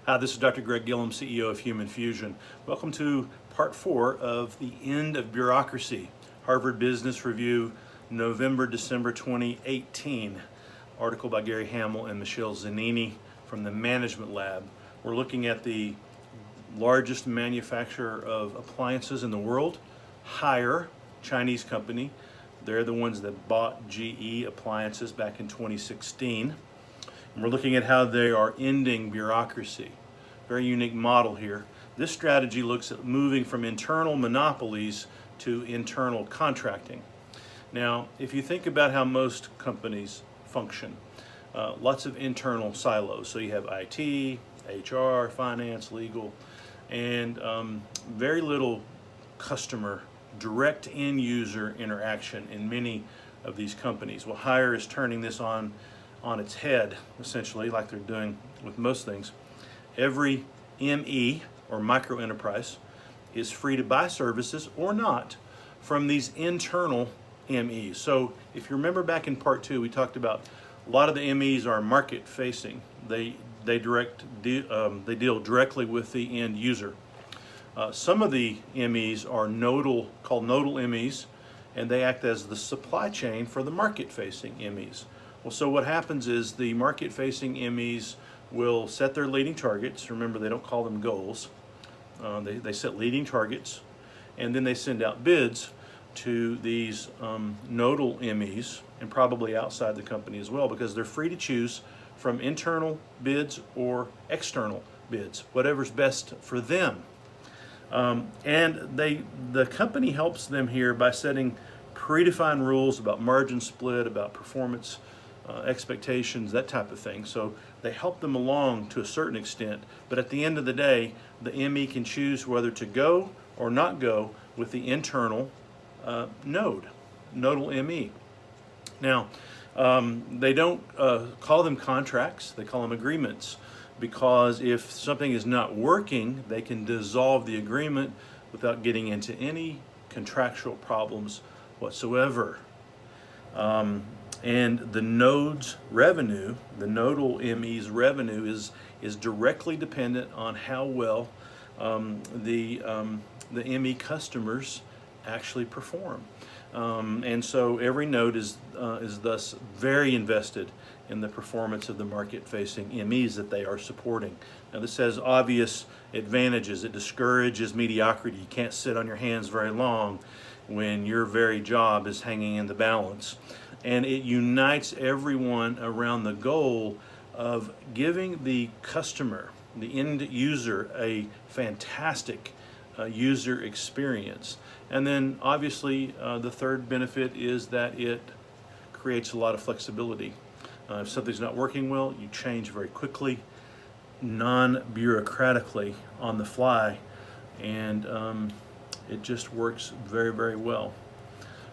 Hi, this is Dr. Greg Gillum, CEO of Human Fusion. Welcome to part 4 of The End of Bureaucracy, Harvard Business Review, November-December 2018. Article by Gary Hamel and Michelle Zanini from the Management Lab. We're looking at the largest manufacturer of appliances in the world, Haier, Chinese company. They're the ones that bought GE appliances back in 2016. And we're looking at how they are ending bureaucracy. Very unique model here. This strategy looks at moving from internal monopolies to internal contracting. Now, if you think about how most companies function, lots of internal silos. So you have IT, HR, finance, legal, and very little customer, direct end user interaction in many of these companies. Well, Haier is turning this on its head, essentially, like they're doing with most things. Every ME, or micro enterprise, is free to buy services or not from these internal MEs. So if you remember back in part 2, we talked about a lot of the MEs are market facing. They deal directly with the end user. Some of the MEs are called nodal MEs, and they act as the supply chain for the market facing MEs. Well, so what happens is the market-facing MEs will set their leading targets. Remember, they don't call them goals. They set leading targets, and then they send out bids to these nodal MEs, and probably outside the company as well, because they're free to choose from internal bids or external bids, whatever's best for them. And the company helps them here by setting predefined rules about margin split, about performance expectations, that type of thing. So they help them along to a certain extent, but at the end of the day, the ME can choose whether to go or not go with the internal nodal ME. Now, they don't call them contracts, they call them agreements, because if something is not working, they can dissolve the agreement without getting into any contractual problems whatsoever. And the node's revenue, the nodal ME's revenue, is directly dependent on how well the ME customers actually perform. And so every node is thus very invested in the performance of the market-facing MEs that they are supporting. Now, this has obvious advantages. It discourages mediocrity. You can't sit on your hands very long when your very job is hanging in the balance. And it unites everyone around the goal of giving the customer, the end user, a fantastic user experience. And then obviously the third benefit is that it creates a lot of flexibility. If something's not working well, you change very quickly, non-bureaucratically, on the fly, and it just works very, very well.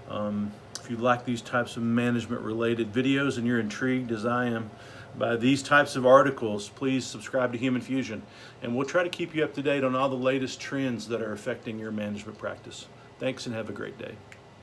If you like these types of management-related videos and you're intrigued, as I am, by these types of articles, please subscribe to Human Fusion, and we'll try to keep you up to date on all the latest trends that are affecting your management practice. Thanks, and have a great day.